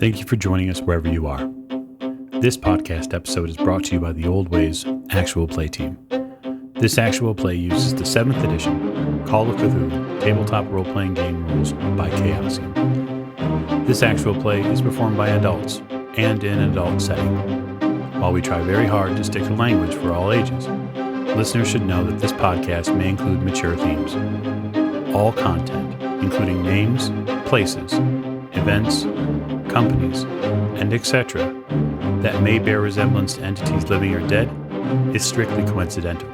Thank you for joining us wherever you are. This podcast episode is brought to you by the Old Ways Actual Play team. This actual play uses the 7th edition Call of Cthulhu tabletop role-playing game rules by Chaosium. This actual play is performed by adults and in an adult setting. While we try very hard to stick to language for all ages, listeners should know that this podcast may include mature themes. All content, including names, places, events, companies, and etc., that may bear resemblance to entities living or dead, is strictly coincidental.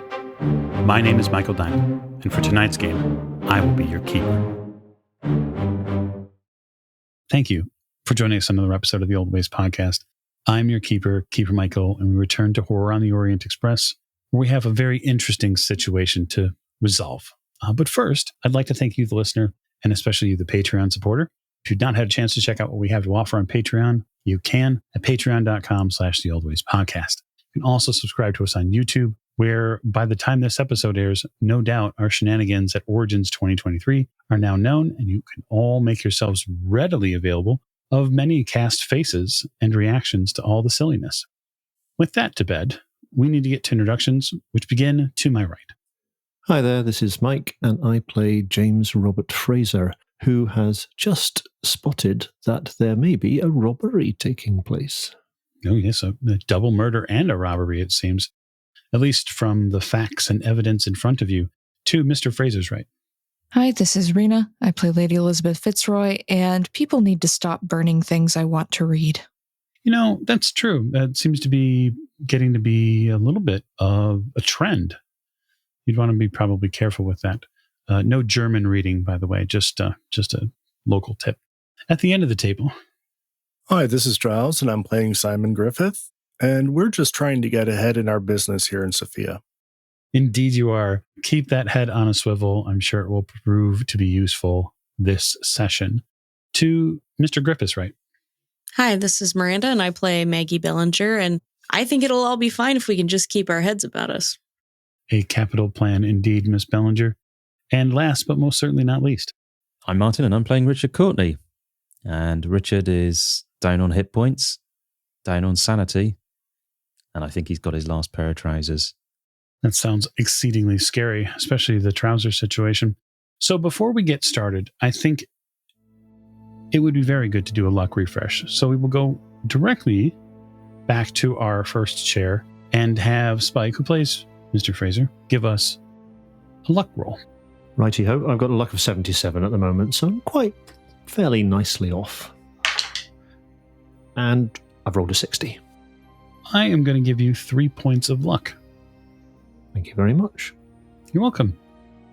My name is Michael Diamond, and for tonight's game, I will be your keeper. Thank you for joining us on another episode of the Old Ways podcast. I'm your keeper, Keeper Michael, and we return to Horror on the Orient Express, where we have a very interesting situation to resolve. But first, I'd like to thank you, the listener, and especially you, the Patreon supporter. If you've not had a chance to check out what we have to offer on Patreon, you can at patreon.com/theoldwayspodcast. You can also subscribe to us on YouTube, where by the time this episode airs, no doubt our shenanigans at Origins 2023 are now known, and you can all make yourselves readily available of many cast faces and reactions to all the silliness. With that to bed, we need to get to introductions, which begin to my right. Hi there, this is Mike, and I play James Robert Fraser, who has just spotted that there may be a robbery taking place. Oh, yes, a double murder and a robbery, it seems. At least from the facts and evidence in front of you, to Mr. Fraser's right. Hi, this is Rena. I play Lady Elizabeth Fitzroy, and people need to stop burning things I want to read. You know, that's true. That seems to be getting to be a little bit of a trend. You'd want to be probably careful with that. No German reading, by the way, just a local tip. At the end of the table. Hi, this is Giles, and I'm playing Simon Griffith, and we're just trying to get ahead in our business here in Sofia. Indeed you are. Keep that head on a swivel. I'm sure it will prove to be useful this session. To Mr. Griffith's right. Hi, this is Miranda, and I play Maggie Bellinger, and I think it'll all be fine if we can just keep our heads about us. A capital plan indeed, Miss Bellinger. And last, but most certainly not least. I'm Martin, and I'm playing Richard Courtney. And Richard is down on hit points, down on sanity, and I think he's got his last pair of trousers. That sounds exceedingly scary, especially the trouser situation. So before we get started, I think it would be very good to do a luck refresh. So we will go directly back to our first chair and have Spike, who plays Mr. Fraser, give us a luck roll. Righty-ho, I've got a luck of 77 at the moment, so I'm quite fairly nicely off. And I've rolled a 60. I am going to give you 3 points of luck. Thank you very much. You're welcome.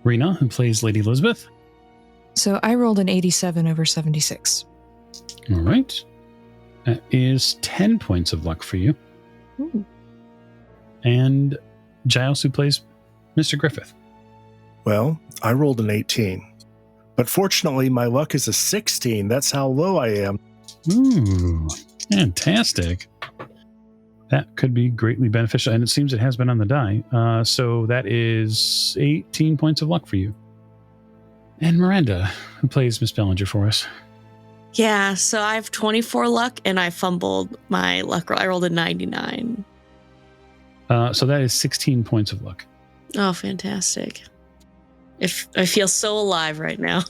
Rena, who plays Lady Elizabeth. So I rolled an 87 over 76. All right. That is 10 points of luck for you. Ooh. And Giles, who plays Mr. Griffith. Well, I rolled an 18. But fortunately, my luck is a 16. That's how low I am. Ooh, fantastic. That could be greatly beneficial, and it seems it has been on the die. So that is 18 points of luck for you. And Miranda, who plays Miss Bellinger for us. Yeah, so I have 24 luck, and I fumbled my luck roll. I rolled a 99. So that is 16 points of luck. Oh, fantastic. I feel so alive right now.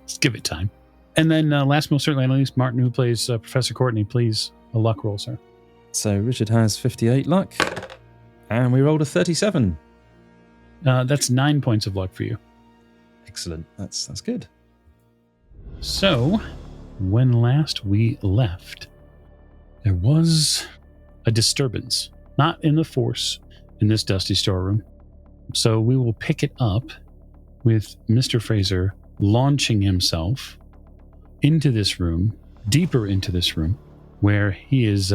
Just give it time. And then last, most certainly not least, Martin, who plays Professor Courtney, please, a luck roll, sir. So Richard has 58 luck, and we rolled a 37. That's 9 points of luck for you. Excellent. That's good. So, when last we left, there was a disturbance, not in the force, in this dusty storeroom. So we will pick it up with Mr. Fraser launching himself into this room, deeper into this room, where he is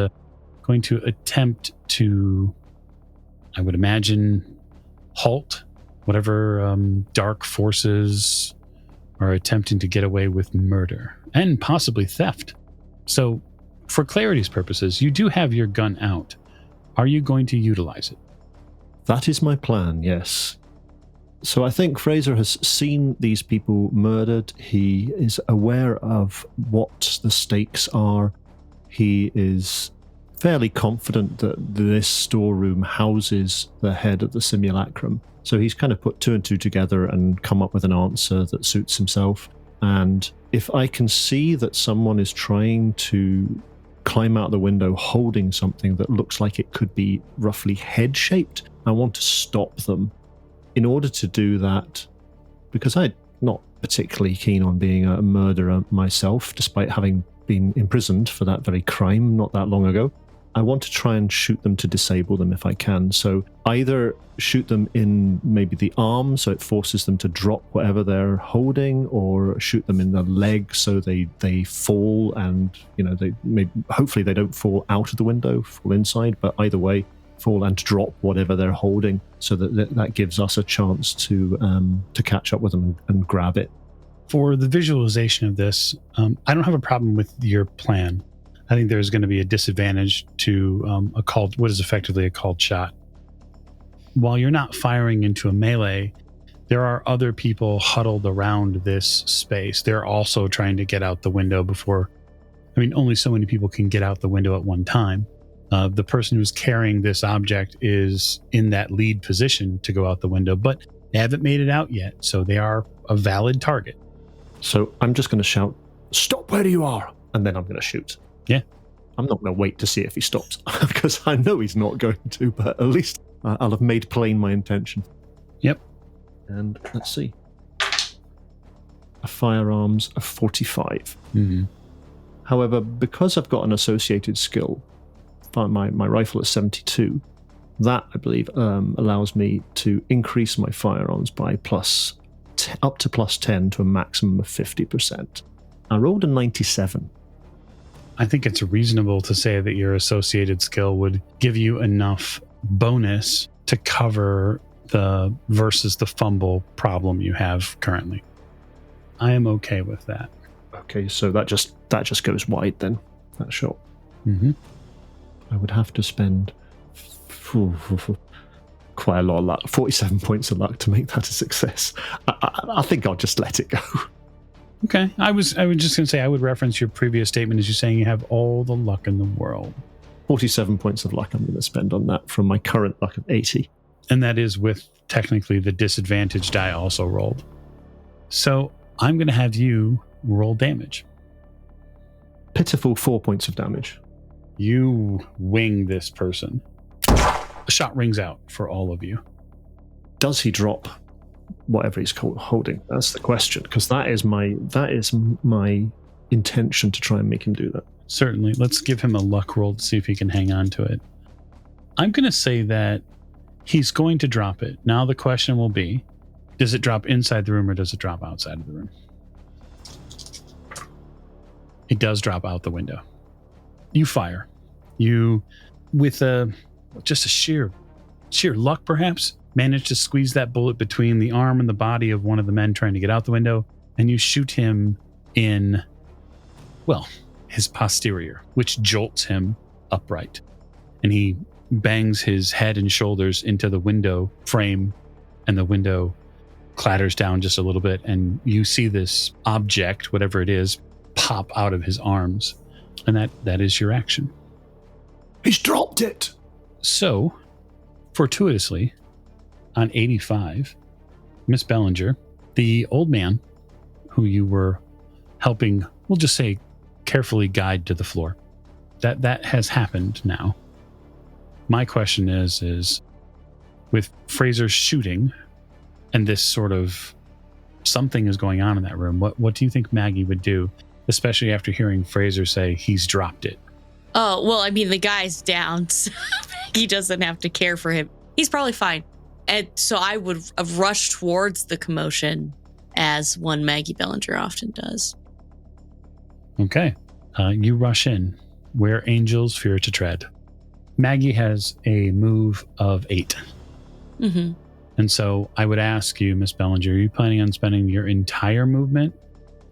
going to attempt to, I would imagine, halt whatever dark forces are attempting to get away with murder and possibly theft. So, for clarity's purposes, you do have your gun out. Are you going to utilize it? That is my plan, yes. So I think Fraser has seen these people murdered. He is aware of what the stakes are. He is fairly confident that this storeroom houses the head of the simulacrum. So he's kind of put two and two together and come up with an answer that suits himself. And if I can see that someone is trying to climb out the window holding something that looks like it could be roughly head-shaped, I want to stop them. In order to do that, because I'm not particularly keen on being a murderer myself, despite having been imprisoned for that very crime not that long ago, I want to try and shoot them to disable them if I can. So either shoot them in maybe the arm so it forces them to drop whatever they're holding, or shoot them in the leg so they fall and, hopefully they don't fall out of the window, fall inside, but either way, fall and drop whatever they're holding, so that gives us a chance to catch up with them and grab it. For the visualization of this, I don't have a problem with your plan. I think there's going to be a disadvantage to what is effectively a called shot. While you're not firing into a melee, there are other people huddled around this space. They're also trying to get out the window only so many people can get out the window at one time. The person who's carrying this object is in that lead position to go out the window, but they haven't made it out yet, so they are a valid target. So I'm just going to shout, "Stop where you are!" and then I'm going to shoot. Yeah. I'm not going to wait to see if he stops, because I know he's not going to, but at least I'll have made plain my intention. Yep. And let's see. A firearms of 45. Mm-hmm. However, because I've got an associated skill, my rifle is 72, that, I believe, allows me to increase my firearms by up to plus 10 to a maximum of 50%. I rolled a 97. I think it's reasonable to say that your associated skill would give you enough bonus to cover versus the fumble problem you have currently. I am okay with that. Okay, so that just goes wide then, that shot. Mm-hmm. I would have to spend quite a lot of luck, 47 points of luck to make that a success. I think I'll just let it go. Okay, I was just going to say, I would reference your previous statement as you saying you have all the luck in the world. 47 points of luck I'm going to spend on that from my current luck of 80. And that is with technically the disadvantage die also rolled. So I'm going to have you roll damage. Pitiful 4 points of damage. You wing this person. A shot rings out for all of you. Does he drop whatever he's holding? That's the question, because that is my intention, to try and make him do that. Certainly. Let's give him a luck roll to see if he can hang on to it. I'm going to say that he's going to drop it. Now the question will be, does it drop inside the room or does it drop outside of the room? It does drop out the window. You fire. You, with just a sheer luck perhaps, manage to squeeze that bullet between the arm and the body of one of the men trying to get out the window, and you shoot him in, his posterior, which jolts him upright. And he bangs his head and shoulders into the window frame, and the window clatters down just a little bit, and you see this object, whatever it is, pop out of his arms. And that is your action. He's dropped it! So, fortuitously, on 85, Miss Bellinger, the old man who you were helping, we'll just say, carefully guide to the floor. That has happened now. My question is with Fraser shooting and this sort of something is going on in that room, what do you think Maggie would do, especially after hearing Fraser say he's dropped it? Oh, well, the guy's down, so he doesn't have to care for him. He's probably fine. And so I would have rushed towards the commotion, as one Maggie Bellinger often does. Okay. You rush in, where angels fear to tread. Maggie has a move of 8. Mm-hmm. And so I would ask you, Miss Bellinger, are you planning on spending your entire movement?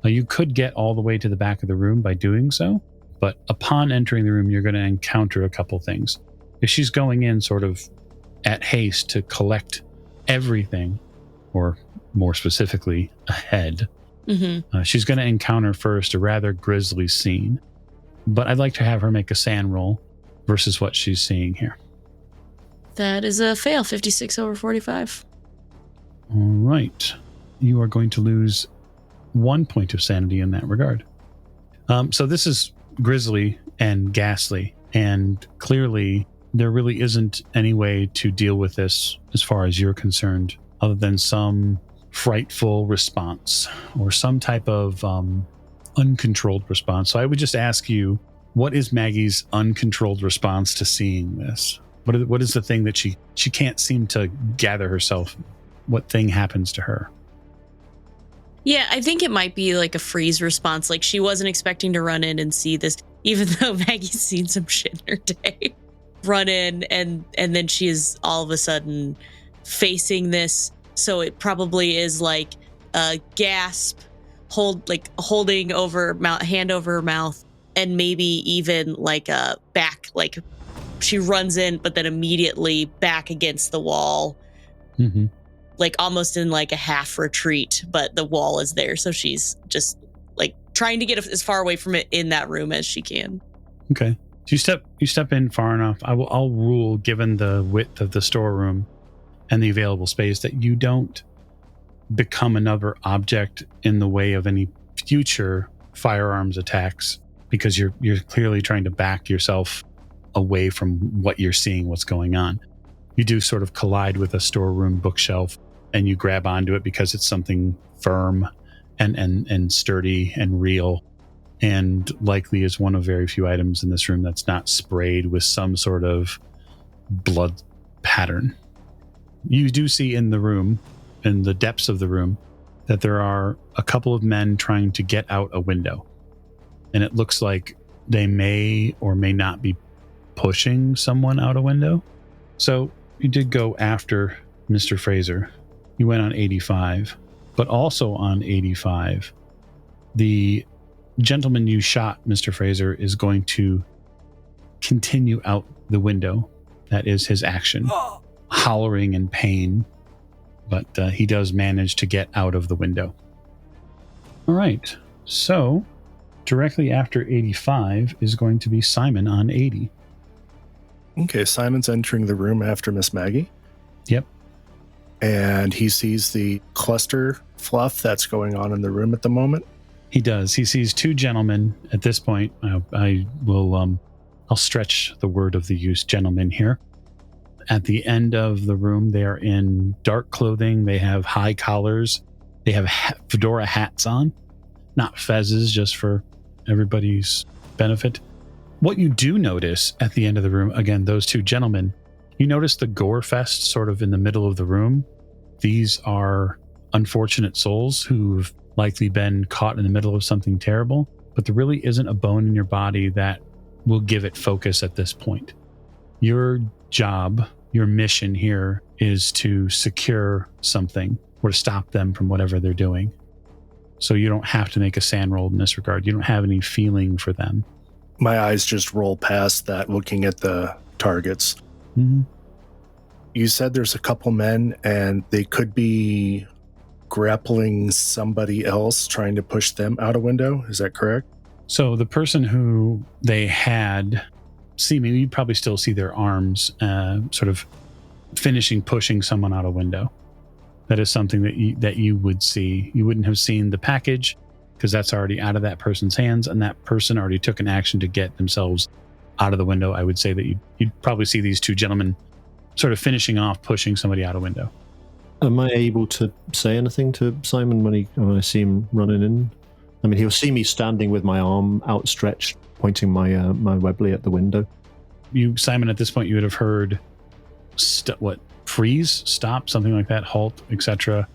You could get all the way to the back of the room by doing so, but upon entering the room, you're going to encounter a couple things. If she's going in sort of at haste to collect everything, or more specifically, ahead. Mm-hmm. She's going to encounter first a rather grisly scene, but I'd like to have her make a sand roll versus what she's seeing here. That is a fail, 56 over 45. All right. You are going to lose 1 point of sanity in that regard. So this is grisly and ghastly, and clearly there really isn't any way to deal with this as far as you're concerned, other than some frightful response or some type of uncontrolled response. So I would just ask you, what is Maggie's uncontrolled response to seeing this? What is the thing that she can't seem to gather herself? What thing happens to her? Yeah, I think it might be like a freeze response. Like she wasn't expecting to run in and see this, even though Maggie's seen some shit in her day. Run in and then she is all of a sudden facing this. So it probably is like a gasp, holding over hand over her mouth, and maybe even like a back, like she runs in, but then immediately back against the wall. Mm-hmm. Like almost in like a half retreat, but the wall is there. So she's just like trying to get as far away from it in that room as she can. Okay. So you step in far enough. I'll rule, given the width of the storeroom and the available space, that you don't become another object in the way of any future firearms attacks, because you're clearly trying to back yourself away from what you're seeing, what's going on. You do sort of collide with a storeroom bookshelf, and you grab onto it because it's something firm and sturdy and real, and likely is one of very few items in this room that's not sprayed with some sort of blood pattern. You do see in the room, in the depths of the room, that there are a couple of men trying to get out a window. And it looks like they may or may not be pushing someone out a window. So you did go after Mr. Fraser. You went on 85, but also on 85, the gentleman you shot, Mr. Fraser, is going to continue out the window. That is his action, hollering in pain, but he does manage to get out of the window. All right, so directly after 85 is going to be Simon on 80. Okay, Simon's entering the room after Miss Maggie. Yep. And he sees the cluster fluff that's going on in the room at the moment. He does. He sees two gentlemen at this point. I'll stretch the word of the use gentlemen here. At the end of the room, they are in dark clothing. They have high collars. They have fedora hats on, not fezzes, just for everybody's benefit. What you do notice at the end of the room, again, those two gentlemen, you notice the gore fest sort of in the middle of the room. These are unfortunate souls who've likely been caught in the middle of something terrible, but there really isn't a bone in your body that will give it focus at this point. Your job, your mission here is to secure something or to stop them from whatever they're doing. So you don't have to make a sand roll in this regard. You don't have any feeling for them. My eyes just roll past that, looking at the targets. Mm-hmm. You said there's a couple men and they could be grappling somebody else, trying to push them out a window. Is that correct? So the person who they had, seemingly, you'd probably still see their arms sort of pushing someone out a window. That is something that you would see. You wouldn't have seen the package because that's already out of that person's hands, and that person already took an action to get themselves out of the window. I would say that you'd probably see these two gentlemen sort of finishing off pushing somebody out a window. Am I able to say anything to Simon when I see him running in? I mean, he'll see me standing with my arm outstretched, pointing my Webley at the window. You, Simon, at this point, you would have heard freeze, stop, something like that, halt, etc.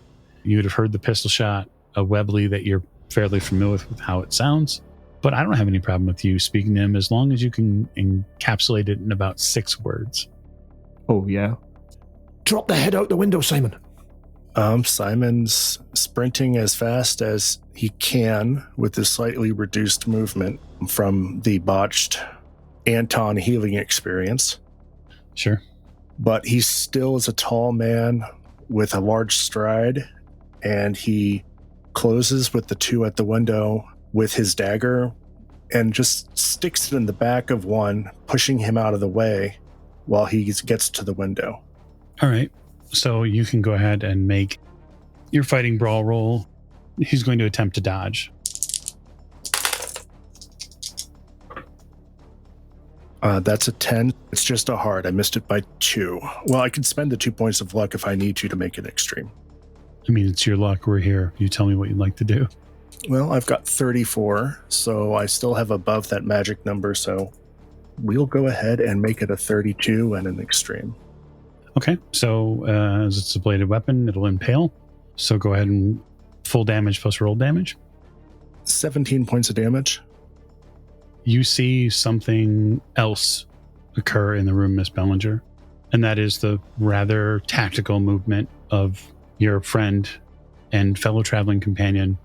You would have heard the pistol shot, a Webley that you're fairly familiar with how it sounds. But I don't have any problem with you speaking to him as long as you can encapsulate it in about 6 words. Oh, yeah. Drop the head out the window, Simon. Simon's sprinting as fast as he can with the slightly reduced movement from the botched Anton healing experience. Sure. But he still is a tall man with a large stride, and he closes with the two at the window with his dagger and just sticks it in the back of one, pushing him out of the way while he gets to the window. All right. So you can go ahead and make your fighting brawl roll. He's going to attempt to dodge. That's a 10. It's just a hard. I missed it by 2. Well, I can spend the 2 points of luck if I need to make it extreme. I mean, it's your luck. We're here. You tell me what you'd like to do. Well, I've got 34, so I still have above that magic number, so we'll go ahead and make it a 32 and an extreme. Okay. So as it's a bladed weapon, it'll impale. So go ahead and full damage plus roll damage. 17 points of damage. You see something else occur in the room, Miss Bellinger, and that is the rather tactical movement of your friend and fellow traveling companion,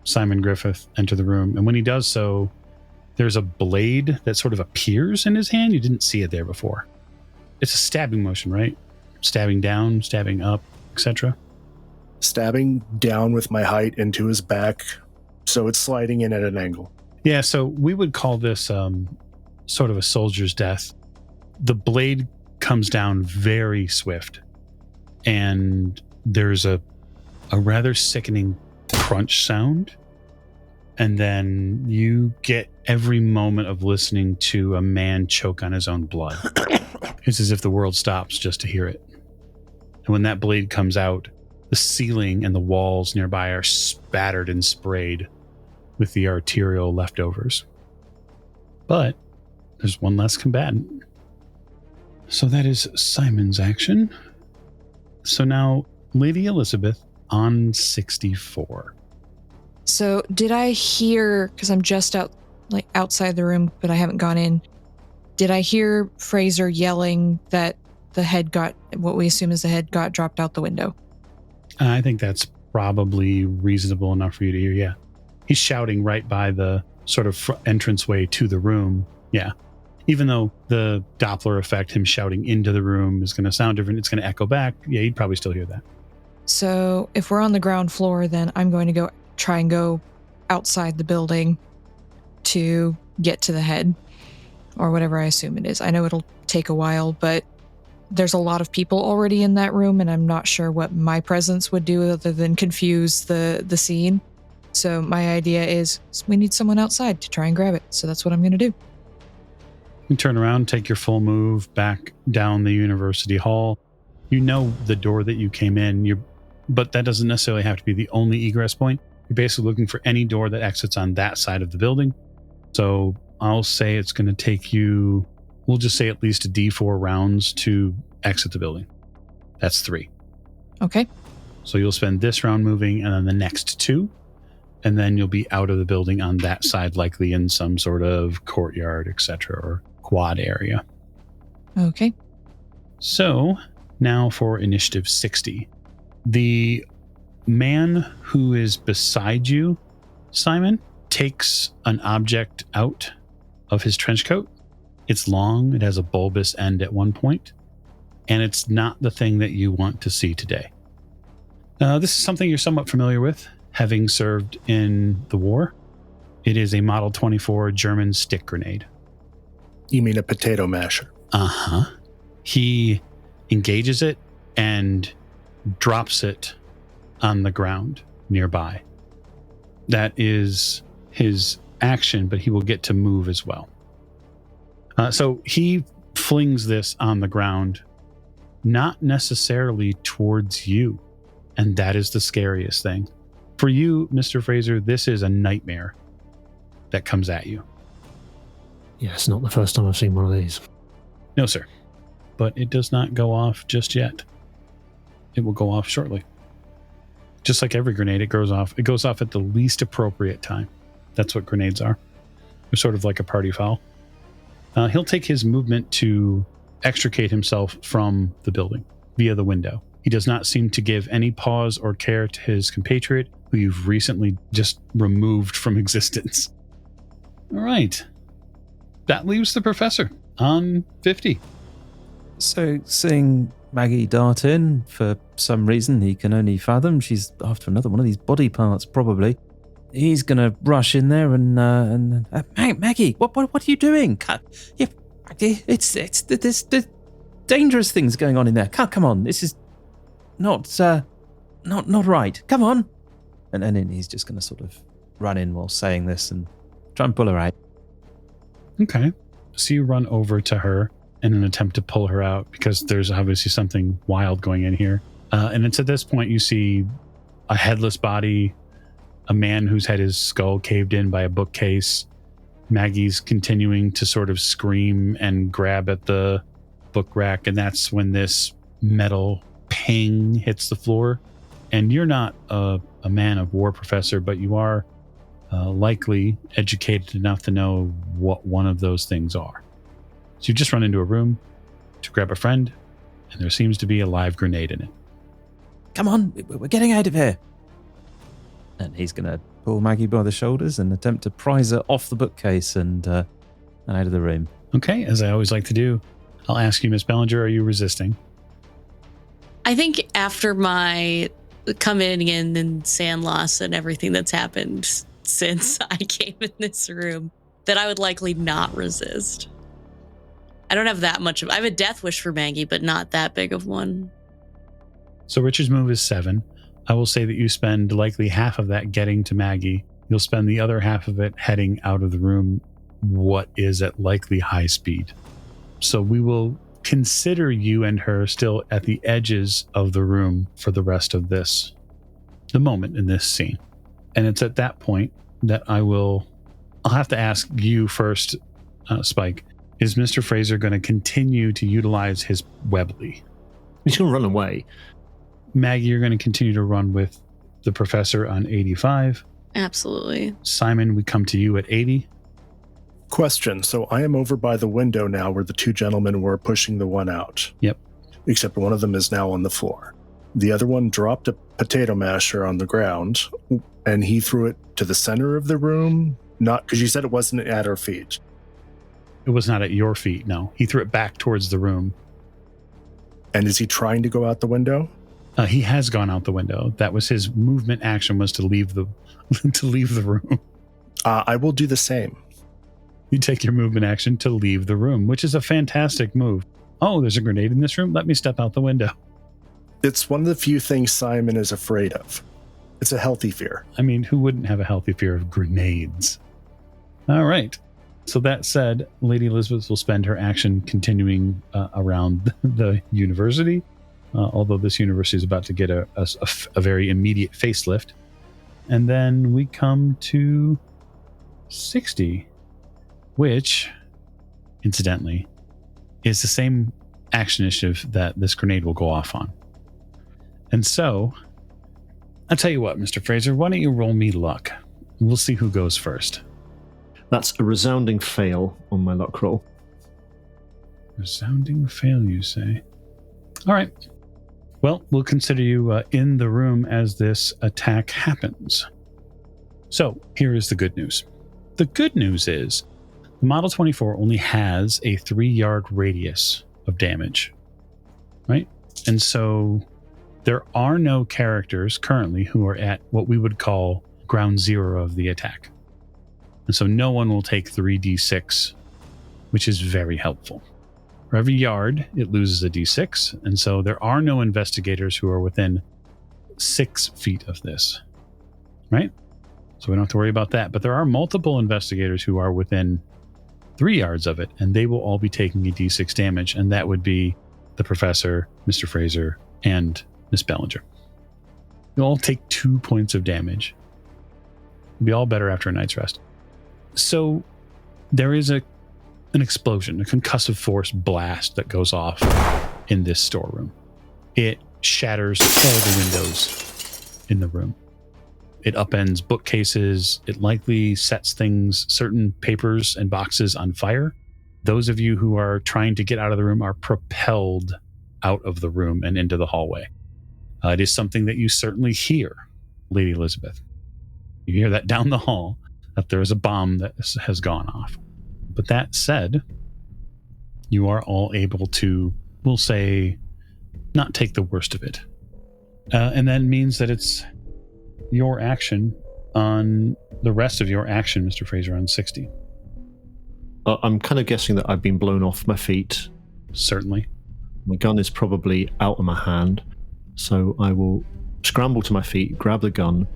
Simon Griffith, enter the room. And when he does so, there's a blade that sort of appears in his hand. You didn't see it there before. It's a stabbing motion, right? Stabbing down, stabbing up, etc. Stabbing down with my height into his back, so it's sliding in at an angle. Yeah, so we would call this sort of a soldier's death. The blade comes down very swift, and there's a rather sickening crunch sound, and then you get every moment of listening to a man choke on his own blood. It's as if the world stops just to hear it. And when that blade comes out, the ceiling and the walls nearby are spattered and sprayed with the arterial leftovers. But there's one less combatant. So that is Simon's action. So now, Lady Elizabeth on 64. So did I hear, because I'm just outside the room, but I haven't gone in, did I hear Fraser yelling that the head got, what we assume is the head got dropped out the window? I think that's probably reasonable enough for you to hear, yeah. He's shouting right by the sort of entranceway to the room, yeah. Even though the Doppler effect, him shouting into the room, is going to sound different, it's going to echo back, yeah, you'd probably still hear that. So if we're on the ground floor, then I'm going to try and go outside the building to get to the head, or whatever I assume it is. I know it'll take a while, but there's a lot of people already in that room, and I'm not sure what my presence would do other than confuse the scene. So my idea is we need someone outside to try and grab it. So that's what I'm going to do. You turn around, take your full move back down the university hall. You know the door that you came in, but that doesn't necessarily have to be the only egress point. You're basically looking for any door that exits on that side of the building. So I'll say it's going to take you, we'll just say at least a D4 rounds to exit the building. That's 3. Okay. So you'll spend this round moving and then the next 2. And then you'll be out of the building on that side, likely in some sort of courtyard, etc., or quad area. Okay. So now for initiative 60. The man who is beside you, Simon, takes an object out of his trench coat. It's long, it has a bulbous end at one point, and it's not the thing that you want to see today. This is something you're somewhat familiar with, having served in the war. It is a Model 24 German stick grenade. You mean a potato masher? Uh-huh. He engages it and drops it on the ground nearby. That is his action, but he will get to move as well. So he flings this on the ground, not necessarily towards you. And that is the scariest thing. For you, Mr. Fraser, this is a nightmare that comes at you. Yeah, it's not the first time I've seen one of these. No, sir. But it does not go off just yet. It will go off shortly. Just like every grenade, it goes off at the least appropriate time. That's what grenades are. They're sort of like a party foul. He'll take his movement to extricate himself from the building via the window. He does not seem to give any pause or care to his compatriot, who you've recently just removed from existence. All right. That leaves the professor on 50. So, seeing Maggie dart in. For some reason he can only fathom she's after another one of these body parts, probably. He's gonna rush in there and Maggie, what are you doing? There's dangerous things going on in there. Come on, this is not right. Come on. And then he's just gonna sort of run in while saying this and try and pull her out. Okay. So you run over to her in an attempt to pull her out because there's obviously something wild going in here. And it's at this point you see a headless body, a man who's had his skull caved in by a bookcase. Maggie's continuing to sort of scream and grab at the book rack, and that's when this metal ping hits the floor. And you're not a man of war, Professor, but you are likely educated enough to know what one of those things are. So you just run into a room to grab a friend, and there seems to be a live grenade in it. Come on, we're getting out of here. And he's going to pull Maggie by the shoulders and attempt to prise her off the bookcase and out of the room. Okay, as I always like to do, I'll ask you, Miss Bellinger, are you resisting? I think after my coming in and sand loss and everything that's happened since I came in this room, that I would likely not resist. I don't have that much of... I have a death wish for Maggie, but not that big of one. So Richard's move is 7. I will say that you spend likely half of that getting to Maggie. You'll spend the other half of it heading out of the room, what is at likely high speed. So we will consider you and her still at the edges of the room for the rest of the moment in this scene. And it's at that point that I'll have to ask you first, Spike. Is Mr. Fraser going to continue to utilize his Webley? He's going to run away. Maggie, you're going to continue to run with the professor on 85. Absolutely. Simon, we come to you at 80. Question. So I am over by the window now where the two gentlemen were pushing the one out. Yep. Except one of them is now on the floor. The other one dropped a potato masher on the ground, and he threw it to the center of the room. Not because you said it wasn't at our feet. It was not at your feet, no. He threw it back towards the room. And is he trying to go out the window? He has gone out the window. That was his movement action, was to leave the room. I will do the same. You take your movement action to leave the room, which is a fantastic move. Oh, there's a grenade in this room? Let me step out the window. It's one of the few things Simon is afraid of. It's a healthy fear. I mean, who wouldn't have a healthy fear of grenades? All right. So that said, Lady Elizabeth will spend her action continuing around the university, although this university is about to get a very immediate facelift. And then we come to 60, which, incidentally, is the same action initiative that this grenade will go off on. And so, I'll tell you what, Mr. Fraser, why don't you roll me luck? We'll see who goes first. That's a resounding fail on my luck roll. Resounding fail, you say? All right. Well, we'll consider you in the room as this attack happens. So, here is the good news. The good news is the Model 24 only has a 3-yard radius of damage, right? And so there are no characters currently who are at what we would call ground zero of the attack. And so no one will take 3d6, which is very helpful. For every yard, it loses a d6, and so there are no investigators who are within 6 feet of this, right? So we don't have to worry about that. But there are multiple investigators who are within 3 yards of it, and they will all be taking a d6 damage, and that would be the professor, Mr. Fraser, and Miss Bellinger. You'll all take 2 points of damage. It'll be all better after a night's rest. So there is an explosion, a concussive force blast that goes off in this storeroom. It shatters all the windows in the room. It upends bookcases. It likely sets certain papers and boxes on fire. Those of you who are trying to get out of the room are propelled out of the room and into the hallway. It is something that you certainly hear, Lady Elizabeth. You hear that down the hall, that there is a bomb that has gone off. But that said, you are all able to, we'll say, not take the worst of it. And that means that it's your action on the rest of your action, Mr. Fraser, on 60. I'm kind of guessing that I've been blown off my feet. Certainly. My gun is probably out of my hand, so I will scramble to my feet, grab the gun,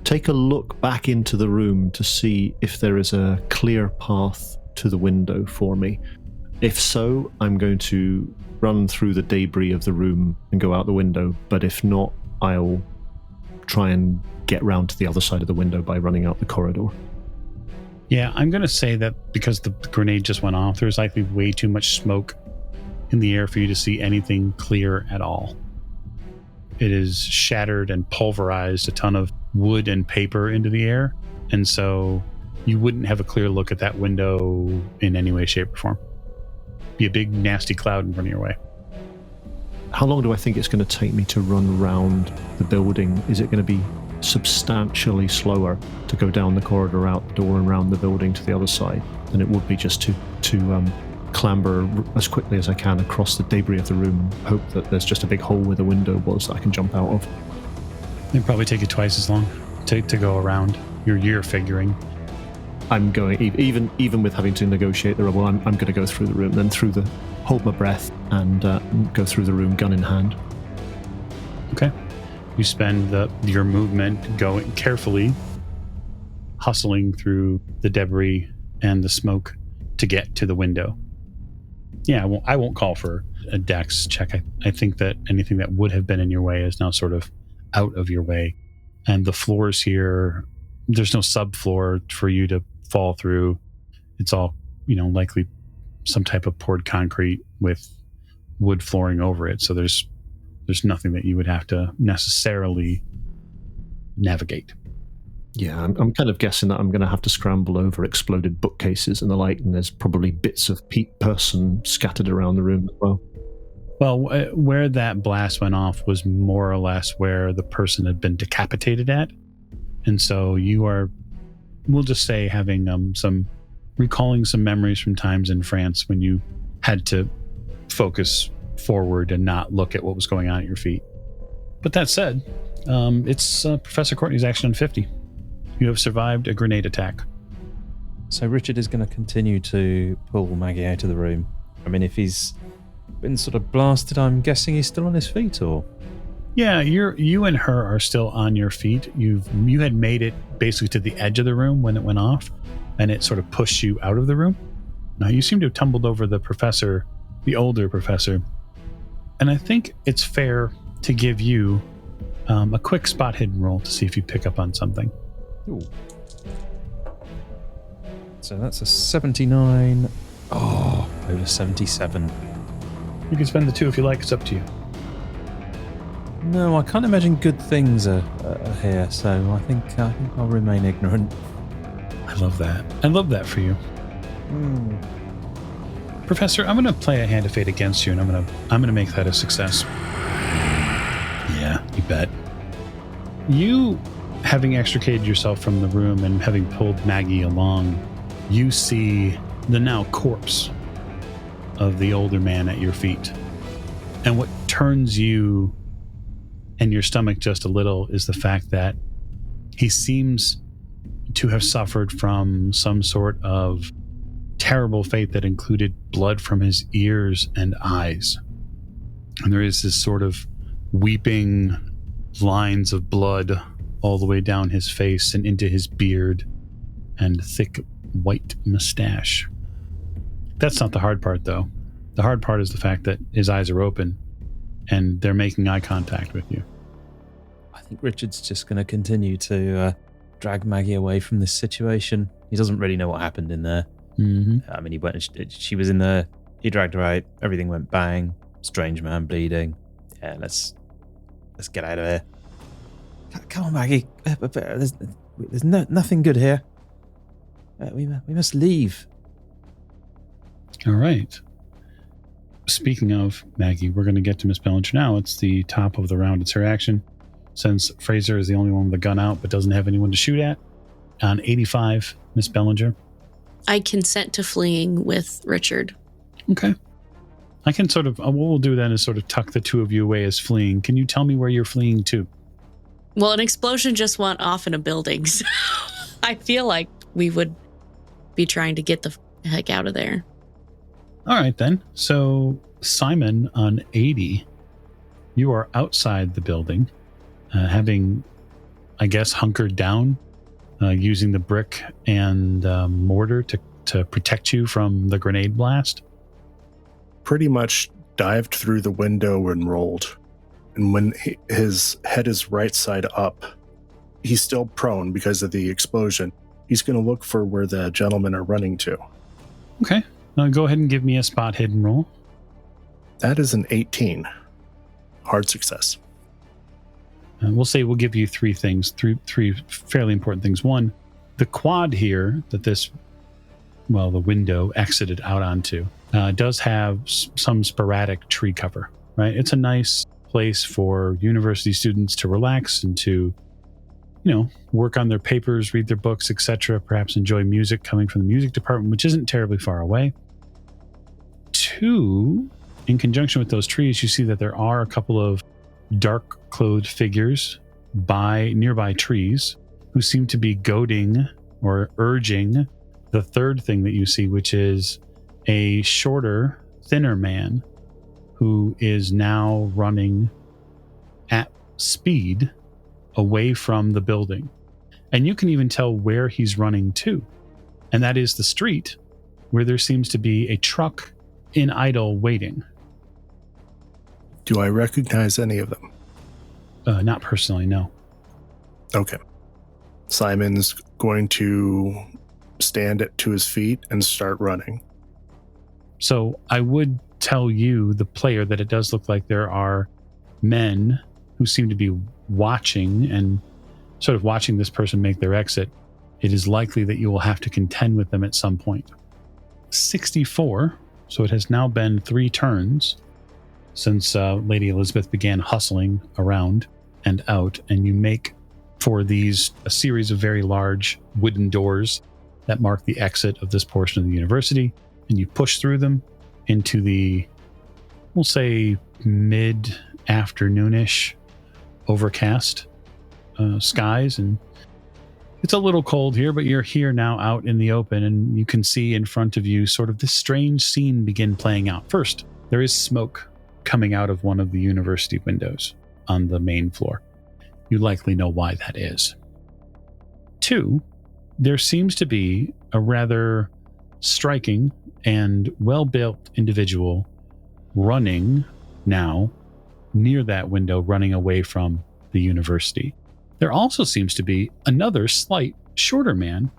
take a look back into the room to see if there is a clear path to the window for me. If so, I'm going to run through the debris of the room and go out the window, but if not, I'll try and get round to the other side of the window by running out the corridor. Yeah, I'm going to say that because the grenade just went off, there's likely way too much smoke in the air for you to see anything clear at all. It is shattered and pulverized a ton of wood and paper into the air, and so you wouldn't have a clear look at that window in any way, shape, or form. Be a big, nasty cloud in front of your way. How long do I think it's going to take me to run around the building? Is it going to be substantially slower to go down the corridor, out the door, and around the building to the other side than it would be just to clamber as quickly as I can across the debris of the room, hope that there's just a big hole where the window was that I can jump out of? It'd probably take you twice as long to go around. You're figuring. I'm going, even with having to negotiate the rubble, I'm going to go through the room, then hold my breath and go through the room, gun in hand. Okay. You spend your movement going carefully, hustling through the debris and the smoke to get to the window. Yeah, I won't call for a dex check. I think that anything that would have been in your way is now sort of out of your way. And the floors here, there's no subfloor for you to fall through. It's all, likely some type of poured concrete with wood flooring over it. So there's nothing that you would have to necessarily navigate. Yeah, I'm kind of guessing that I'm going to have to scramble over exploded bookcases and the like, and there's probably bits of person scattered around the room as well. Well, where that blast went off was more or less where the person had been decapitated at. And so you are, we'll just say, having recalling some memories from times in France when you had to focus forward and not look at what was going on at your feet. But that said, it's Professor Courtney's action on 50. You have survived a grenade attack. So Richard is going to continue to pull Maggie out of the room. I mean, if he's been sort of blasted, I'm guessing he's still on his feet, or? Yeah, you and her are still on your feet. You had made it basically to the edge of the room when it went off, and it sort of pushed you out of the room. Now you seem to have tumbled over the professor, the older professor, and I think it's fair to give you a quick spot hidden roll to see if you pick up on something. Ooh. So that's a 79. Oh, over 77. You can spend the 2 if you like. It's up to you. No, I can't imagine good things are here, so I think I'll remain ignorant. I love that. I love that for you. Professor, I'm going to play a hand of fate against you, and I'm going to make that a success. Yeah, you bet. You, having extricated yourself from the room and having pulled Maggie along, you see the now corpse of the older man at your feet. And what turns you and your stomach just a little is the fact that he seems to have suffered from some sort of terrible fate that included blood from his ears and eyes. And there is this sort of weeping lines of blood all the way down his face and into his beard and thick white mustache. That's not the hard part, though. The hard part is the fact that his eyes are open and they're making eye contact with you. I think Richard's just going to continue to drag Maggie away from this situation. He doesn't really know what happened in there. Mm-hmm. I mean, she was in there, he dragged her out, everything went bang, strange man bleeding. Yeah, let's get out of here. Come on, Maggie. There's nothing good here. We must leave. All right. Speaking of Maggie, we're going to get to Miss Bellinger now. It's the top of the round. It's her action. Since Fraser is the only one with a gun out but doesn't have anyone to shoot at, on 85, Miss Bellinger. I consent to fleeing with Richard. Okay. I can sort of, what we'll do then is sort of tuck the two of you away as fleeing. Can you tell me where you're fleeing to? Well, an explosion just went off in a building, so I feel like we would be trying to get the heck out of there. All right, then. So, Simon on 80, you are outside the building, having, I guess, hunkered down, using the brick and mortar to protect you from the grenade blast. Pretty much dived through the window and rolled. And when his head is right side up, he's still prone because of the explosion. He's going to look for where the gentlemen are running to. Okay. Now go ahead and give me a spot hidden roll. That is an 18. Hard success. We'll say we'll give you three things, three fairly important things. One, the quad here that the window exited out onto does have some sporadic tree cover, right? It's a nice place for university students to relax and to, work on their papers, read their books, etc., perhaps enjoy music coming from the music department, which isn't terribly far away. Two, in conjunction with those trees, you see that there are a couple of dark-clothed figures by nearby trees who seem to be goading or urging the third thing that you see, which is a shorter, thinner man who is now running at speed away from the building. And you can even tell where he's running to. And that is the street where there seems to be a truck in idle waiting. Do I recognize any of them? Not personally, no. Okay. Simon's going to stand to his feet and start running. So I would tell you, the player, that it does look like there are men who seem to be watching and sort of watching this person make their exit. It is likely that you will have to contend with them at some point. 64, so it has now been 3 turns since Lady Elizabeth began hustling around and out, and you make for these a series of very large wooden doors that mark the exit of this portion of the university, and you push through them into the, we'll say, mid-afternoonish overcast skies. And it's a little cold here, but you're here now out in the open, and you can see in front of you sort of this strange scene begin playing out. First, there is smoke coming out of one of the university windows on the main floor. You likely know why that is. 2, there seems to be a rather striking and well-built individual running now near that window, running away from the university. There also seems to be another slight shorter man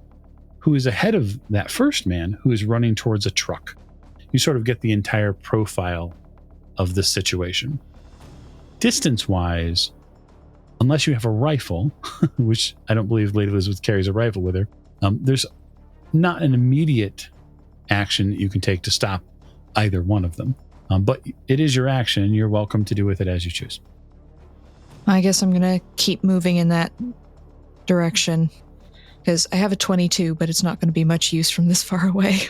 who is ahead of that first man, who is running towards a truck. You sort of get the entire profile of this situation. Distance-wise, unless you have a rifle, which I don't believe Lady Elizabeth carries a rifle with her, there's not an immediate action that you can take to stop either one of them. But it is your action. You're welcome to do with it as you choose. I guess I'm going to keep moving in that direction, because I have a 22, but it's not going to be much use from this far away.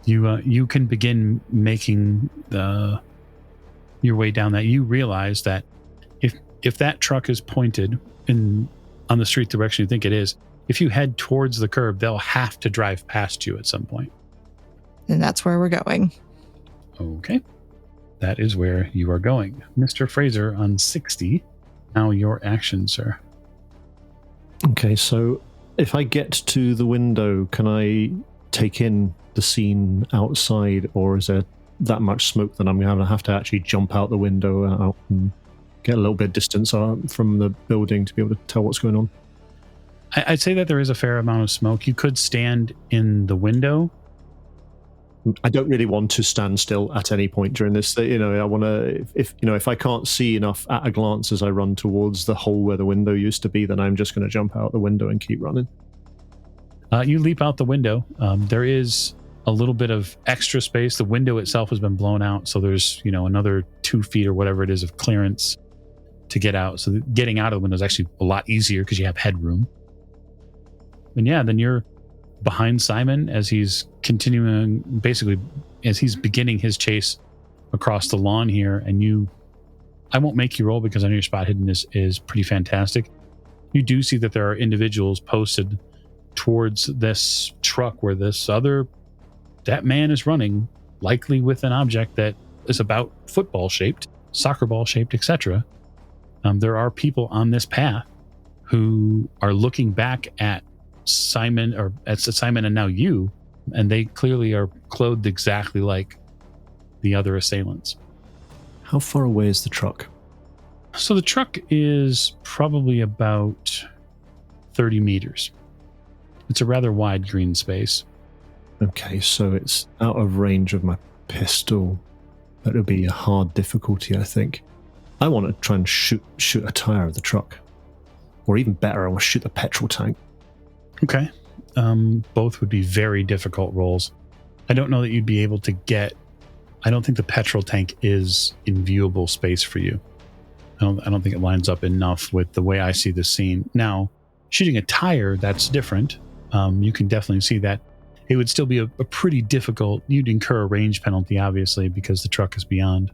You can begin making your way down that. You realize that if that truck is pointed on the street direction you think it is, if you head towards the curb, they'll have to drive past you at some point. And that's where we're going. Okay. That is where you are going. Mr. Fraser on 60. Now your action, sir. Okay, so if I get to the window, can I take in the scene outside, or is there that much smoke that I'm going to have to actually jump out the window out and get a little bit of distance from the building to be able to tell what's going on? I'd say that there is a fair amount of smoke. You could stand in the window. I don't really want to stand still at any point during this. I want to, if I can't see enough at a glance as I run towards the hole where the window used to be, then I'm just going to jump out the window and keep running. You leap out the window. There is a little bit of extra space. The window itself has been blown out, so there's another 2 feet or whatever it is of clearance to get out. So getting out of the window is actually a lot easier because you have headroom. And then you're behind Simon as he's continuing, basically as he's beginning his chase across the lawn here, and I won't make you roll because I know your spot hiddenness is pretty fantastic. You do see that there are individuals posted towards this truck where that man is running, likely with an object that is about football shaped, soccer ball shaped, etc. There are people on this path who are looking back at Simon and now you, and they clearly are clothed exactly like the other assailants. How far away is the truck? So the truck is probably about 30 meters. It's a rather wide green space. Okay, so it's out of range of my pistol. That would be a hard difficulty, I think. I want to try and shoot a tire of the truck. Or even better, I want to shoot the petrol tank. Okay. Both would be very difficult rolls. I don't know that you'd be able to get... I don't think the petrol tank is in viewable space for you. I don't think it lines up enough with the way I see the scene. Now, shooting a tire, that's different. You can definitely see that. It would still be a pretty difficult... You'd incur a range penalty, obviously, because the truck is beyond.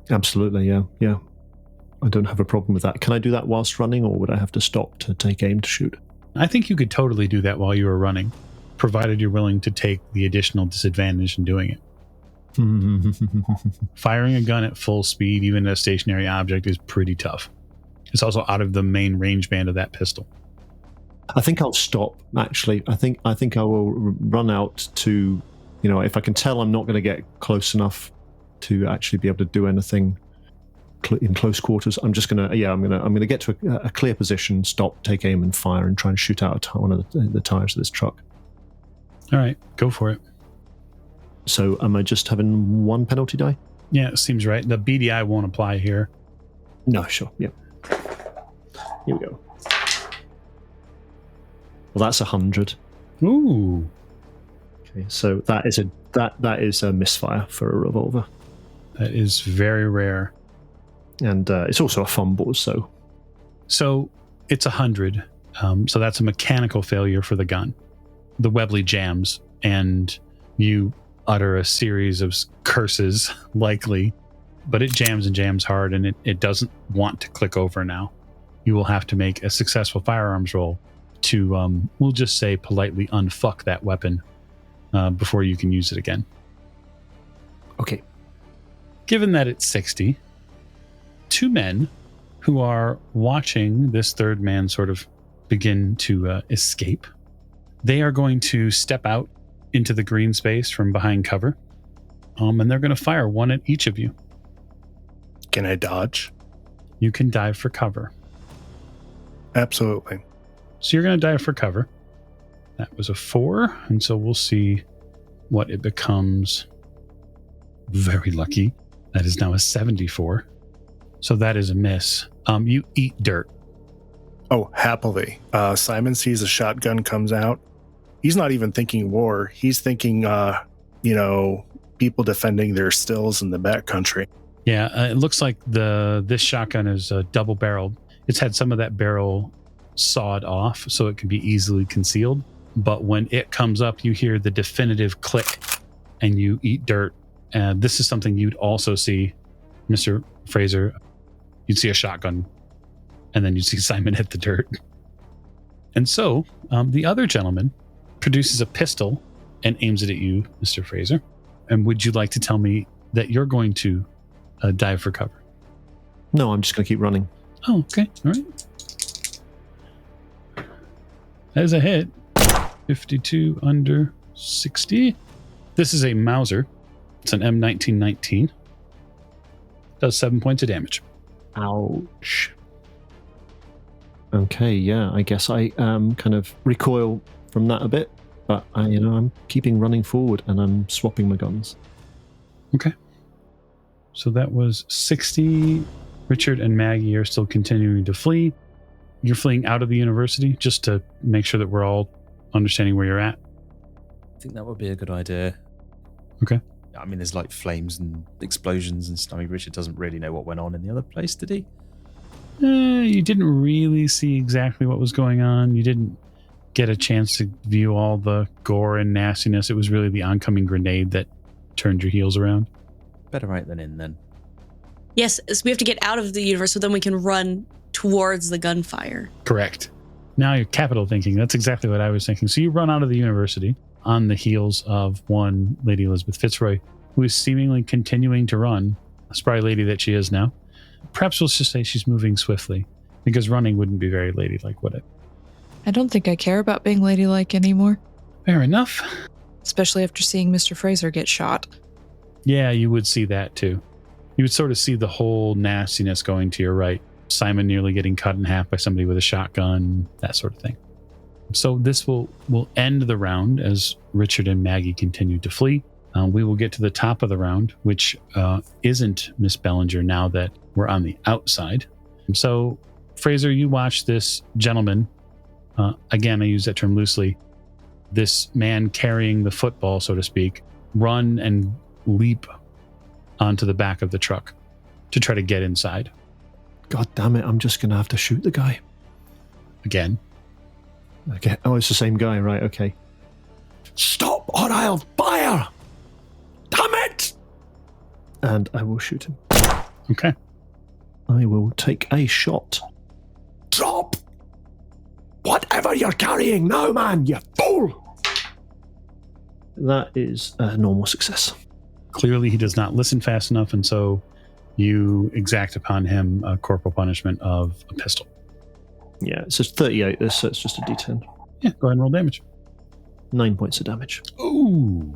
Absolutely, yeah. I don't have a problem with that. Can I do that whilst running, or would I have to stop to take aim to shoot? I think you could totally do that while you were running, provided you're willing to take the additional disadvantage in doing it. Firing a gun at full speed, even a stationary object, is pretty tough. It's also out of the main range band of that pistol. I think I'll stop, actually. I think I will run out to, if I can tell I'm not going to get close enough to actually be able to do anything in close quarters. I'm just going to get to a clear position, stop, take aim, and fire, and try and shoot out one of the tires of this truck. All right, go for it. So am I just having one penalty die? Yeah, it seems right. The BDI won't apply here. No, sure. Yeah. Here we go. Well, that's 100. Ooh. Okay, so that is a misfire for a revolver. That is very rare. And it's also a fumble, so... So it's 100. So that's a mechanical failure for the gun. The Webley jams, and you utter a series of curses, likely, but it jams and jams hard, and it doesn't want to click over now. You will have to make a successful firearms roll to, we'll just say, politely unfuck that weapon before you can use it again. Okay. Given that it's 60, two men who are watching this third man sort of begin to escape, they are going to step out into the green space from behind cover, and they're going to fire one at each of you. Can I dodge? You can dive for cover. Absolutely. So you're going to dive for cover. That was a 4, and so we'll see what it becomes. Very lucky. That is now a 74. So that is a miss. You eat dirt. Oh, happily. Simon sees a shotgun comes out. He's not even thinking war. He's thinking, people defending their stills in the backcountry. Yeah, it looks like this shotgun is double-barreled. It's had some of that barrel sawed off so it can be easily concealed. But when it comes up, you hear the definitive click, and you eat dirt. And this is something you'd also see, Mr. Fraser. You'd see a shotgun, and then you'd see Simon hit the dirt. And so the other gentleman produces a pistol and aims it at you, Mr. Fraser. And would you like to tell me that you're going to dive for cover? No, I'm just going to keep running. Oh, okay. All right. That is a hit. 52 under 60. This is a Mauser. It's an M1919. Does 7 points of damage. Ouch. Okay, yeah, I guess I kind of recoil from that a bit, but I'm keeping running forward and I'm swapping my guns. Okay. So that was 60. Richard and Maggie are still continuing to flee. You're fleeing out of the university, just to make sure that we're all understanding where you're at. I think that would be a good idea. Okay. I mean, there's like flames and explosions and stuff. I mean, Richard doesn't really know what went on in the other place, did he? You didn't really see exactly what was going on. You didn't get a chance to view all the gore and nastiness. It was really the oncoming grenade that turned your heels around. Better right than in, then. Yes, so we have to get out of the universe so then we can run towards the gunfire. Correct. Now you're capital thinking. That's exactly what I was thinking. So you run out of the university on the heels of one Lady Elizabeth Fitzroy, who is seemingly continuing to run, a spry lady that she is now. Perhaps we'll just say she's moving swiftly, because running wouldn't be very ladylike, would it? I don't think I care about being ladylike anymore, Fair enough. especially after seeing Mr. Fraser get shot. Yeah, you would see that too. You would sort of see the whole nastiness going to your right. Simon nearly getting cut in half by somebody with a shotgun, that sort of thing. So this will end the round as Richard and Maggie continue to flee. We will get to the top of the round, which isn't Miss Bellinger now that we're on the outside. So, Fraser, you watch this gentleman, again, I use that term loosely, this man carrying the football, so to speak, run and leap onto the back of the truck to try to get inside. God damn it, I'm just going to have to shoot the guy. Again. Okay. Oh, it's the same guy, right? Okay. Stop or I'll fire! Damn it! And I will shoot him. Okay. I will take a shot. Drop! Whatever you're carrying now, man, you fool! That is a normal success. Clearly, he does not listen fast enough, and so you exact upon him a corporal punishment of a pistol. Yeah, it says 38 this, so it's just a d10. Yeah, go ahead and roll damage. 9 points of damage. Ooh.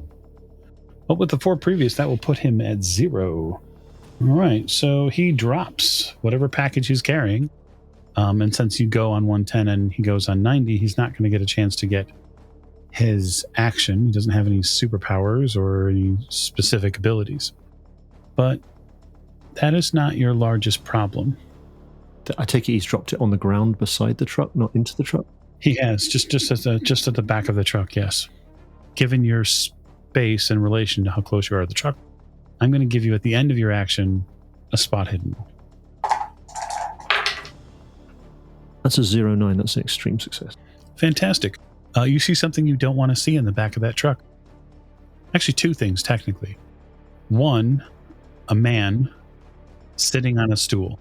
But with the 4 previous, that will put him at 0. All right, so he drops whatever package he's carrying. And since you go on 110 and he goes on 90, he's not going to get a chance to get his action. He doesn't have any superpowers or any specific abilities. But that is not your largest problem. I take it he's dropped it on the ground beside the truck, not into the truck? He has, just at the back of the truck, yes. Given your space in relation to how close you are to the truck, I'm going to give you at the end of your action a spot hidden. That's a 0-9. That's an extreme success. Fantastic. You see something you don't want to see in the back of that truck. Actually, 2 things, technically. 1, a man sitting on a stool.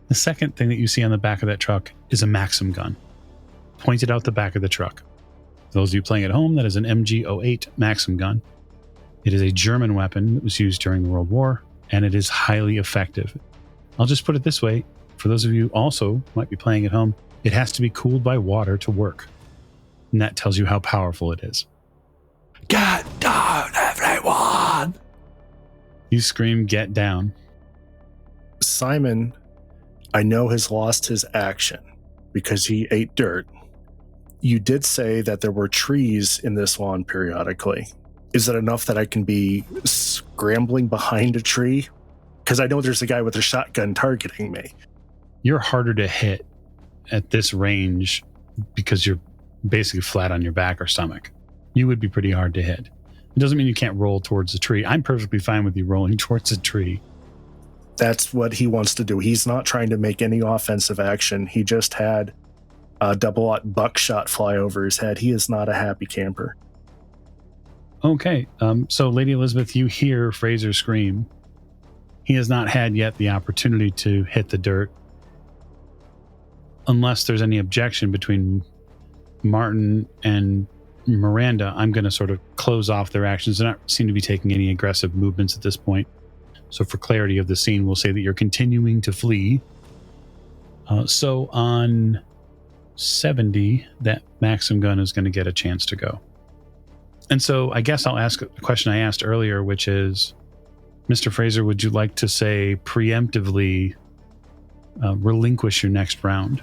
The second thing that you see on the back of that truck is a Maxim gun pointed out the back of the truck. For those of you playing at home, that is an MG-08 Maxim gun. It is a German weapon that was used during the World War, and it is highly effective. I'll just put it this way. For those of you also who might be playing at home, it has to be cooled by water to work. And that tells you how powerful it is. Get down, everyone! You scream, get down. Simon, I know, has lost his action because he ate dirt. You did say that there were trees in this lawn periodically. Is it enough that I can be scrambling behind a tree? Because I know there's a guy with a shotgun targeting me. You're harder to hit at this range because you're basically flat on your back or stomach. You would be pretty hard to hit. It doesn't mean you can't roll towards a tree. I'm perfectly fine with you rolling towards a tree. That's what he wants to do. He's not trying to make any offensive action. He just had a double-aught buckshot fly over his head. He is not a happy camper. Okay, so Lady Elizabeth, you hear Fraser scream. He has not had yet the opportunity to hit the dirt. Unless there's any objection between Martin and Miranda, I'm going to sort of close off their actions. They don't seem to be taking any aggressive movements at this point. So for clarity of the scene, we'll say that you're continuing to flee. So on 70, that Maxim gun is going to get a chance to go. And so I guess I'll ask a question I asked earlier, which is, Mr. Fraser, would you like to say preemptively relinquish your next round?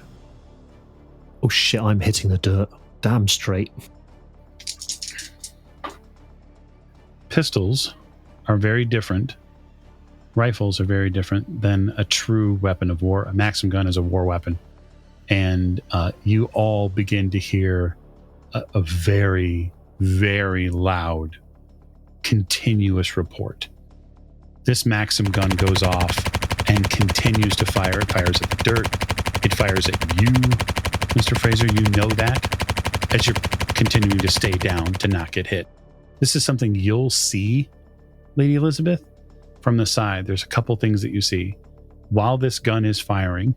Oh shit, I'm hitting the dirt. Damn straight. Pistols are very different. Rifles are very different than a true weapon of war. A Maxim gun is a war weapon. And you all begin to hear a very, very loud, continuous report. This Maxim gun goes off and continues to fire. It fires at the dirt. It fires at you, Mr. Fraser. You know that as you're continuing to stay down to not get hit. This is something you'll see, Lady Elizabeth, from the side, there's a couple things that you see. While this gun is firing,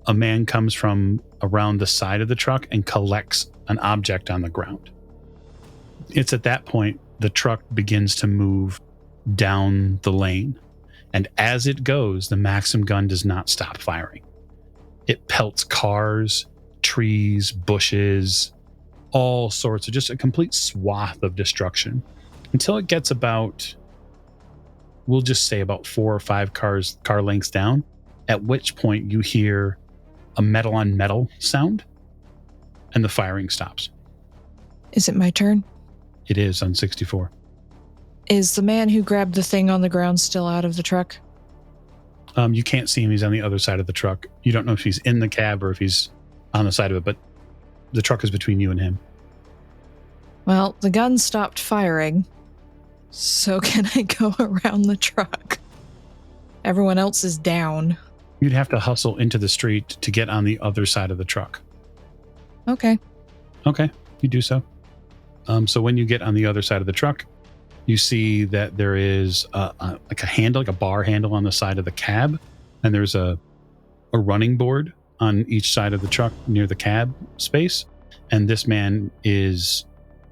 a man comes from around the side of the truck and collects an object on the ground. It's at that point the truck begins to move down the lane. And as it goes, the Maxim gun does not stop firing. It pelts cars, trees, bushes, all sorts of just a complete swath of destruction until it gets about, we'll just say about 4 or 5 car lengths down, at which point you hear a metal on metal sound and the firing stops. Is it my turn? It is on 64. Is the man who grabbed the thing on the ground still out of the truck? You can't see him. He's on the other side of the truck. You don't know if he's in the cab or if he's on the side of it, but the truck is between you and him. Well, the gun stopped firing, so can I go around the truck? Everyone else is down. You'd have to hustle into the street to get on the other side of the truck. Okay. Okay, you do so. So when you get on the other side of the truck, you see that there is like a handle, like a bar handle on the side of the cab, and there's a running board on each side of the truck near the cab space, and this man is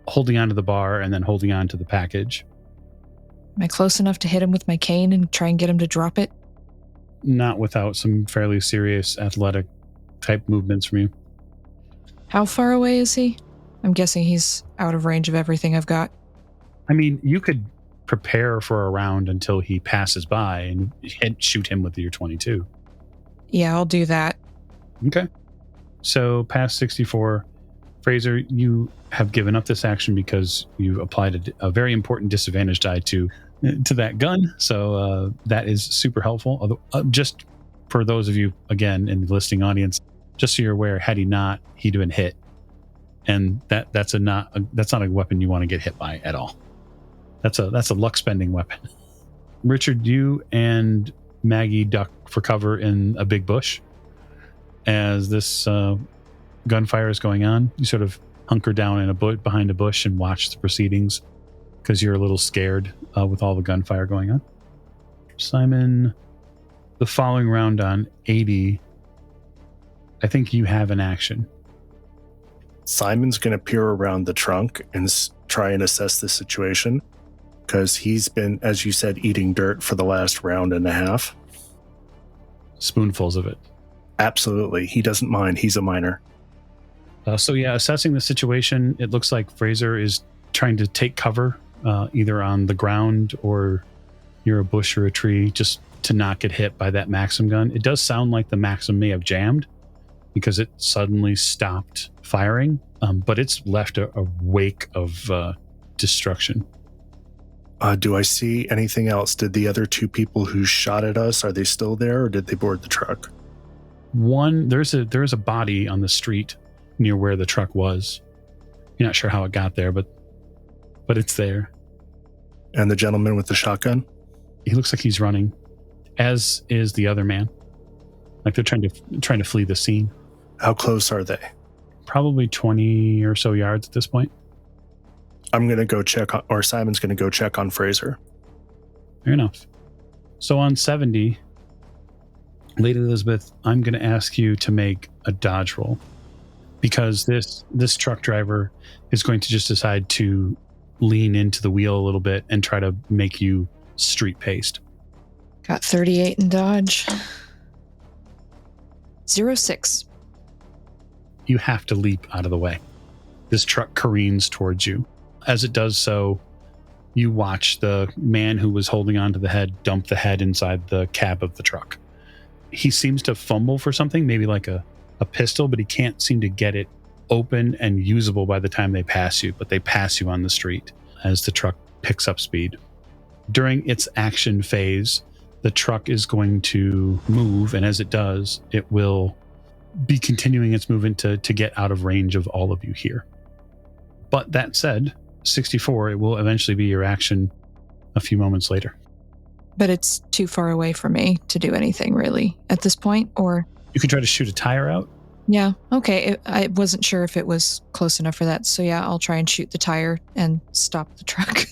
holding onto the bar and then holding on to the package. Am I close enough to hit him with my cane and try and get him to drop it? Not without some fairly serious athletic type movements from you. How far away is he? I'm guessing he's out of range of everything I've got. I mean, you could prepare for a round until he passes by and shoot him with your 22. Yeah, I'll do that. Okay. So past 64, Fraser, you have given up this action because you applied a very important disadvantage die to that gun. So that is super helpful. Although, just for those of you, again, in the listening audience, just so you're aware, had he not, he'd have been hit. And that's not a weapon you want to get hit by at all. That's a luck spending weapon. Richard, you and Maggie duck for cover in a big bush as this gunfire is going on. You sort of hunker down in behind a bush and watch the proceedings because you're a little scared with all the gunfire going on. Simon, the following round on 80, I think you have an action. Simon's going to peer around the trunk and try and assess the situation because he's been, as you said, eating dirt for the last round and a half. Spoonfuls of it. Absolutely. He doesn't mind. He's a miner. So yeah, assessing the situation, it looks like Fraser is trying to take cover either on the ground or near a bush or a tree just to not get hit by that Maxim gun. It does sound like the Maxim may have jammed because it suddenly stopped firing, but it's left a wake of destruction. Do I see anything else? Did the other 2 people who shot at us, are they still there or did they board the truck? There's a body on the street near where the truck was. You're not sure how it got there, but it's there. And the gentleman with the shotgun? He looks like he's running, as is the other man. Like they're trying to flee the scene. How close are they? Probably 20 or so yards at this point. I'm going to go check on, or Simon's going to go check on Fraser. Fair enough. So on 70, Lady Elizabeth, I'm going to ask you to make a dodge roll because this truck driver is going to just decide to lean into the wheel a little bit and try to make you street paced. Got 38 in dodge. 06. You have to leap out of the way. This truck careens towards you. As it does so, you watch the man who was holding onto the head dump the head inside the cab of the truck. He seems to fumble for something, maybe like a pistol, but he can't seem to get it open and usable by the time they pass you, but they pass you on the street as the truck picks up speed. During its action phase, the truck is going to move, and as it does, it will be continuing its movement to get out of range of all of you here. But that said, 64, it will eventually be your action a few moments later. But it's too far away for me to do anything really at this point, or? You can try to shoot a tire out. Yeah, okay. I wasn't sure if it was close enough for that. So yeah, I'll try and shoot the tire and stop the truck.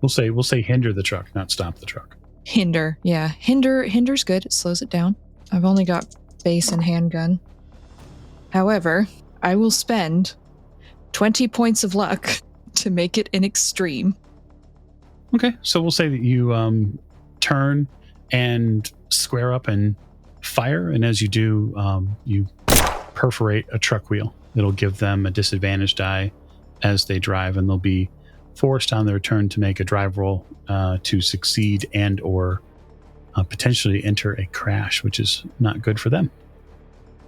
We'll say hinder the truck, not stop the truck. Hinder. Yeah. Hinder's good. It slows it down. I've only got base and handgun. However, I will spend 20 points of luck to make it an extreme. Okay, so we'll say that you turn and square up and fire, and as you do, you perforate a truck wheel. It'll give them a disadvantage die as they drive, and they'll be forced on their turn to make a drive roll to succeed and or potentially enter a crash, which is not good for them.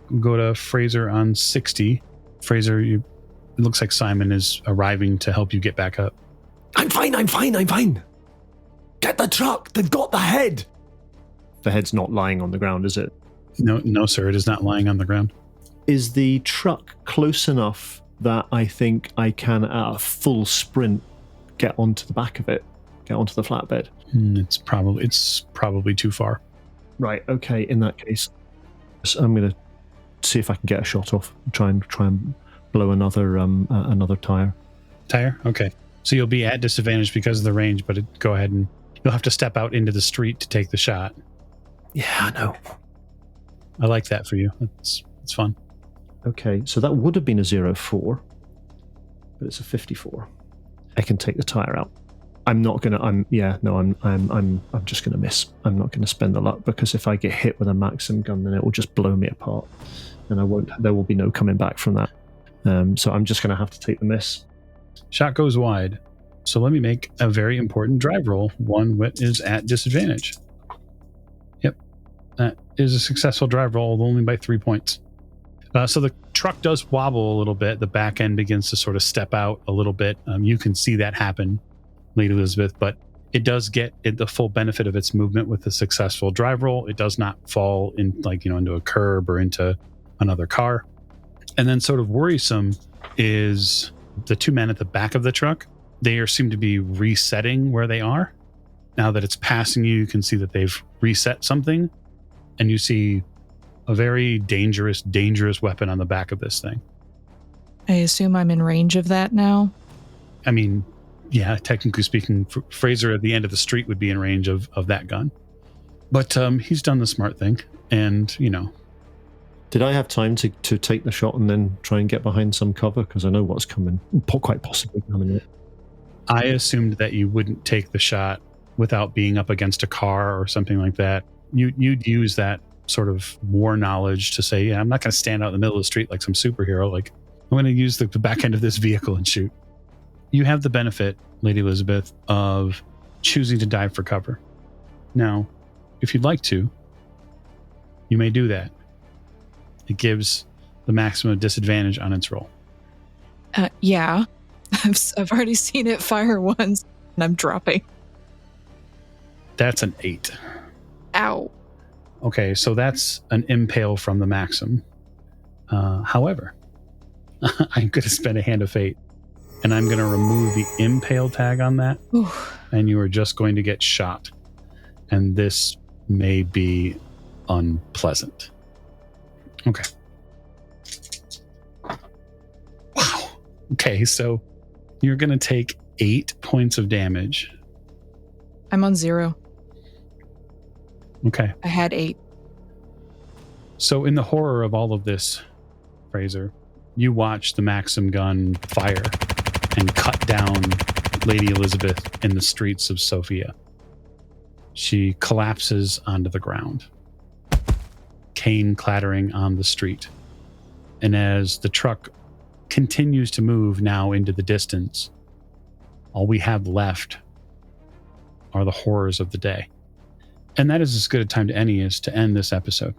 We'll go to Fraser on 60. Fraser, it looks like Simon is arriving to help you get back up. I'm fine. Get the truck. They've got the head. The head's not lying on the ground, is it? No, sir. It is not lying on the ground. Is the truck close enough that I think I can, at a full sprint, get onto the back of it, get onto the flatbed? It's probably too far. Right. Okay. In that case, I'm going to see if I can get a shot off. Try and blow another tire. Tire. Okay. So you'll be at disadvantage because of the range, but go ahead and you'll have to step out into the street to take the shot. Yeah, I know. I like that for you. It's fun. Okay, so that would have been a 0-4, but it's a 54. I can take the tire out. I'm just gonna miss. I'm not gonna spend the luck, because if I get hit with a Maxim gun, then it will just blow me apart, and there will be no coming back from that. So I'm just gonna have to take the miss. Shot goes wide. So let me make a very important drive roll. One wit is at disadvantage. Yep. That is a successful drive roll, only by 3 points. So the truck does wobble a little bit. The back end begins to sort of step out a little bit. You can see that happen, Lady Elizabeth, but it does get the full benefit of its movement with a successful drive roll. It does not fall into a curb or into another car. And then sort of worrisome is the two men at the back of the truck. They seem to be resetting where they are. Now that it's passing you, you can see that they've reset something, and you see a very dangerous weapon on the back of this thing. I assume I'm in range of that now. I mean, yeah, technically speaking, Fraser at the end of the street would be in range of that gun. But he's done the smart thing, and, Did I have time to take the shot and then try and get behind some cover? Because I know what's coming, quite possibly coming. I assumed that you wouldn't take the shot without being up against a car or something like that. You'd use that sort of war knowledge to say, yeah, I'm not going to stand out in the middle of the street like some superhero. Like, I'm going to use the back end of this vehicle and shoot. You have the benefit, Lady Elizabeth, of choosing to dive for cover. Now, if you'd like to, you may do that. It gives the maximum disadvantage on its roll. Yeah. I've already seen it fire once, and I'm dropping. That's an 8. Ow. Okay, so that's an impale from the Maxim. However, I'm going to spend a hand of fate, and I'm going to remove the impale tag on that, and you are just going to get shot. And this may be unpleasant. Okay. Wow. Okay, so you're going to take 8 points of damage. I'm on 0. Okay. I had 8. So in the horror of all of this, Fraser, you watch the Maxim gun fire and cut down Lady Elizabeth in the streets of Sofia. She collapses onto the ground, cane clattering on the street. And as the truck continues to move now into the distance, all we have left are the horrors of the day. And that is as good a time to any as to end this episode.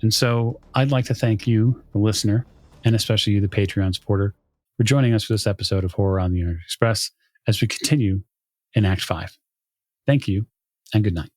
And so I'd like to thank you, the listener, and especially you, the Patreon supporter, for joining us for this episode of Horror on the Orient Express as we continue in Act 5. Thank you, and good night.